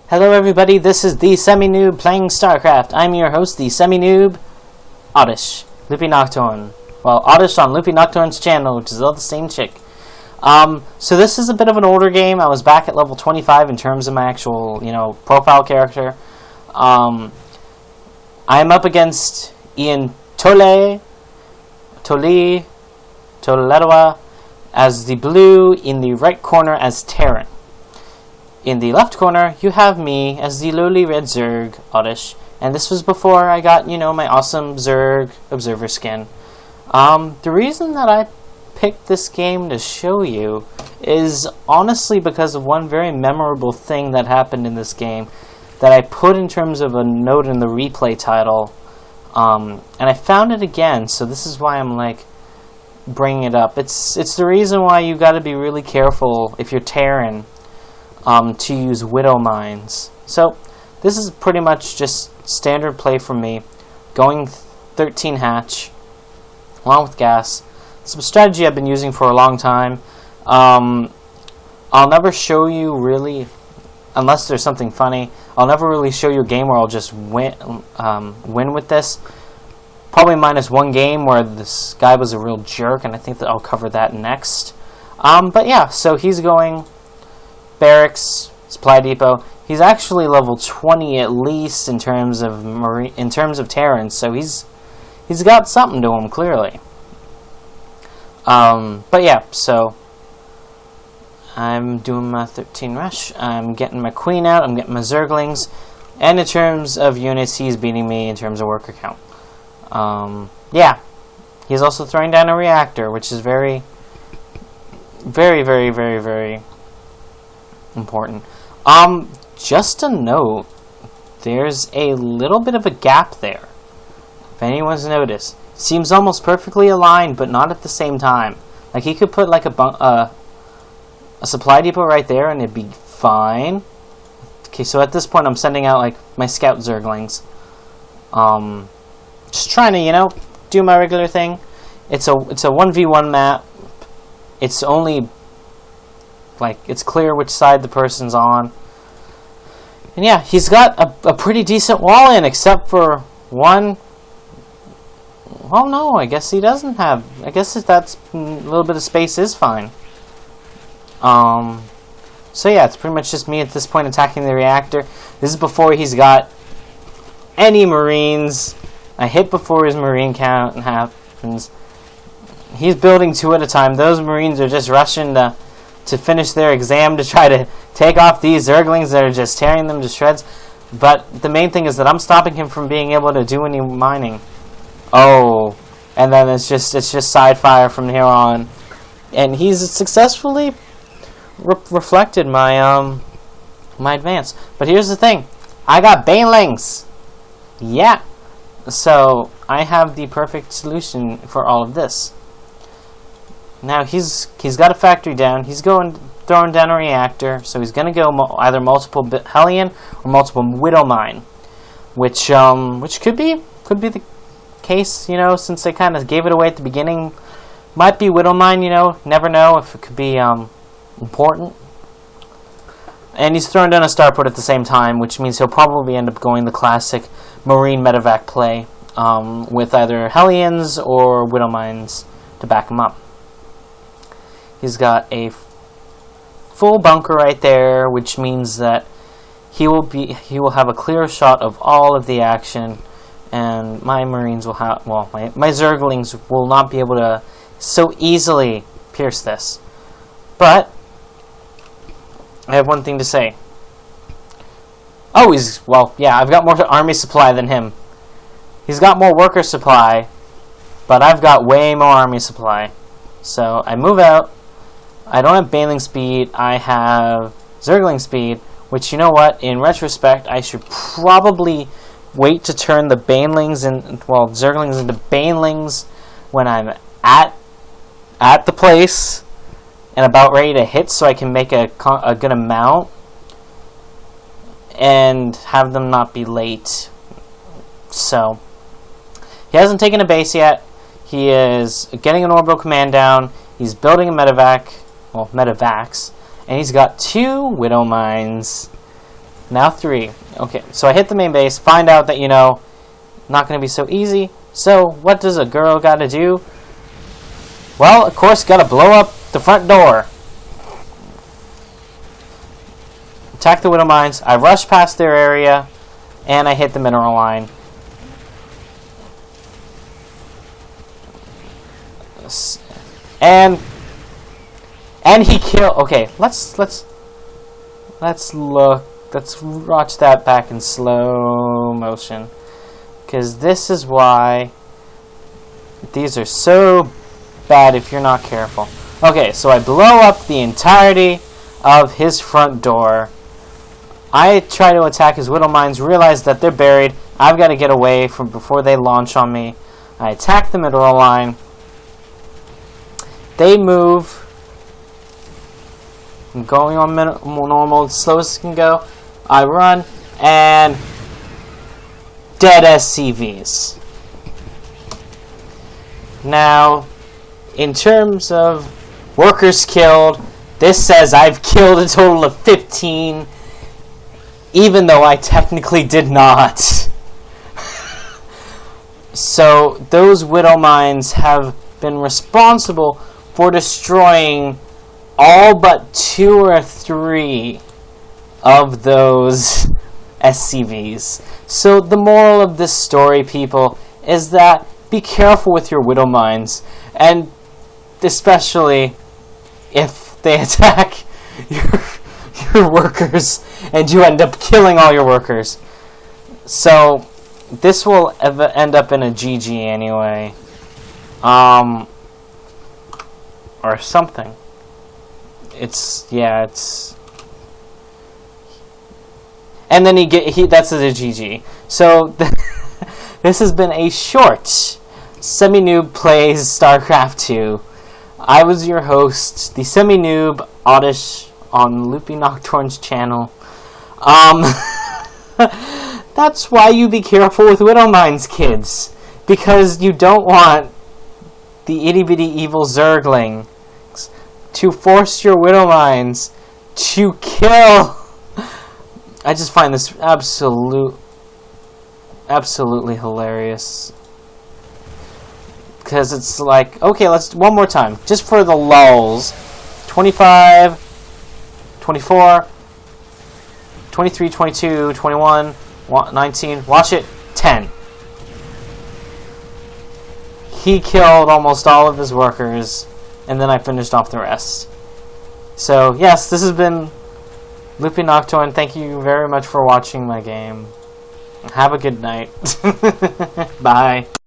Hello everybody, this is the Semi-noob playing StarCraft. I'm your host, the Semi-noob, Oddish, Loopy Nocturne. Well, Oddish on Loopy Nocturne's channel, which is all the same chick. So this is a bit of an older game. I was back at level 25 in terms of my actual, profile character. I'm up against iantolee, as the blue, in the right corner as Terran. In the left corner, you have me as the lowly red Zerg, Oddish. And this was before I got, my awesome Zerg Observer skin. The reason that I picked this game to show you is honestly because of one very memorable thing that happened in this game that I put in terms of a note in the replay title. And I found it again, so this is why I'm bringing it up. It's the reason why you got to be really careful if you're Terran to use Widow Mines. So this is pretty much just standard play for me, going 13 hatch along with gas. It's a strategy I've been using for a long time. I'll never show you really, unless there's something funny, I'll never really show you a game where I'll just win with this. Probably minus one game where this guy was a real jerk, and I think that I'll cover that next. But yeah, so he's going barracks, supply depot. He's actually level 20 at least in terms of Terrans, so he's got something to him clearly. But yeah, so I'm doing my 13 rush. I'm getting my queen out. I'm getting my Zerglings, and in terms of units, he's beating me in terms of worker count. Yeah, he's also throwing down a reactor, which is very, very, very, very, very important. Just a note, there's a little bit of a gap there. If anyone's noticed, seems almost perfectly aligned, but not at the same time. Like he could put a supply depot right there, and it'd be fine. Okay, so at this point, I'm sending out my scout Zerglings. Just trying to, do my regular thing. It's a 1v1 map. It's only it's clear which side the person's on. And yeah, he's got a pretty decent wall in, except for one. Oh no, I guess he doesn't have. I guess if that's a little bit of space is fine. So yeah, it's pretty much just me at this point attacking the reactor. This is before he's got any Marines. I hit before his Marine count happens. He's building 2 at a time. Those Marines are just rushing to finish their exam to try to take off these Zerglings that are just tearing them to shreds. But the main thing is that I'm stopping him from being able to do any mining. Oh, and then it's just side fire from here on, and he's successfully reflected my my advance. But here's the thing, I got banelings. Yeah, so I have the perfect solution for all of this. Now he's got a factory down. He's throwing down a reactor, so he's gonna go either multiple Hellion or multiple Widow Mine, which could be the case, since they kind of gave it away at the beginning. Might be Widow Mine, never know if it could be important. And he's throwing down a starport at the same time, which means he'll probably end up going the classic Marine medevac play with either Hellions or Widow Mines to back him up. He's got a full bunker right there, which means that he will have a clear shot of all of the action, and my Marines will have, my Zerglings will not be able to so easily pierce this. But I have one thing to say. Oh, I've got more army supply than him. He's got more worker supply, but I've got way more army supply. So I move out. I don't have Baneling speed. I have Zergling speed, which, you know what? In retrospect, I should probably wait to turn the Banelings Zerglings into Banelings when I'm at the place and about ready to hit, so I can make a good amount and have them not be late. So he hasn't taken a base yet. He is getting an orbital command down. He's building a medevacs, and he's got 2 Widow Mines. Now 3. Okay, so I hit the main base, find out that, you know, not going to be so easy. So, what does a girl got to do? Well, of course, got to blow up the front door. Attack the Widow Mines. I rush past their area, and I hit the mineral line. And he killed. Okay, let's look. Let's watch that back in slow motion, because this is why these are so bad if you're not careful. Okay, so I blow up the entirety of his front door. I try to attack his Widow Mines, realize that they're buried. I've got to get away from before they launch on me. I attack the mineral line. They move. I'm going on normal, as slow as it can go. I run, and dead SCVs. Now, in terms of workers killed, this says I've killed a total of 15, even though I technically did not. So, those Widow Mines have been responsible for destroying all but 2 or 3 of those SCVs. So the moral of this story, people, is that be careful with your Widow Mines, and especially if they attack your workers and you end up killing all your workers. So this will end up in a GG anyway. Or something. It's and then that's the GG. So this has been a short Semi-noob plays StarCraft 2. I was your host, the Semi-noob Oddish on Loopy Nocturne's channel. That's why you be careful with Widow Mines, kids, because you don't want the itty bitty evil Zerglings to force your Widow Mines to kill. I just find this absolutely hilarious, because it's like, okay, let's one more time, just for the lulz. 25, 24, 23, 22, 21, 19, watch it, 10. He killed almost all of his workers, and then I finished off the rest. So, yes, this has been Loopy Nocturne. Thank you very much for watching my game. Have a good night. Bye.